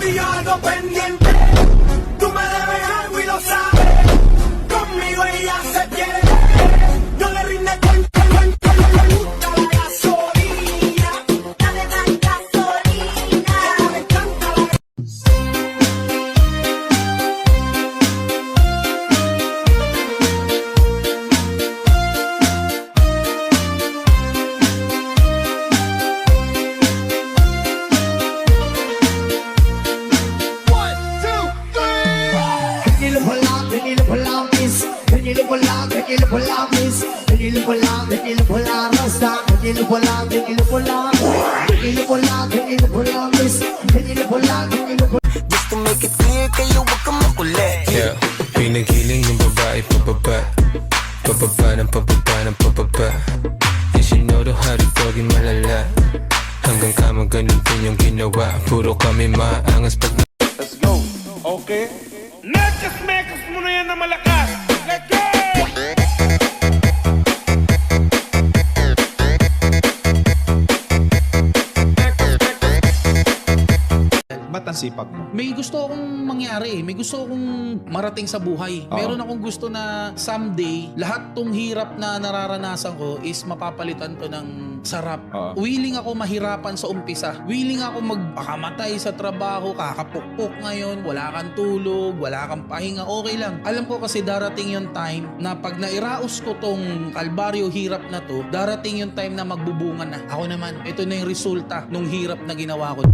y yo ando pendiente. Tú me debes algo y lo sabes. Conmigo ella se quiere. No le rinde cuenta, le gusta la gasolina. Dale más gasolina. Me encanta la Just to make it clear, kayo wag kang makulit. Yeah, pinagiling ng babae pababa. Pababa ng pababa ng pababa. And she know the how to doggy malala. Hanggang kama ganun din yung ginawa. Puro kami maangas pag Let's go. Okay? Mekas mo na yan na malakas. Let's go! Ba't ang sipag mo? May gusto akong mangyari, may gusto akong marating sa buhay. Oo. Meron akong gusto na someday, lahat tong hirap na nararanasan ko is mapapalitan to ng sarap. Oo. Willing ako mahirapan sa umpisa. Willing ako magpakamatay sa trabaho, kakapukpok ngayon, wala kang tulog, wala kang pahinga, okay lang. Alam ko kasi darating yung time na pag nairaos ko tong kalbaryo hirap na to, darating yung time na magbubunga na. Ako naman, ito na yung resulta nung hirap na ginawa ko.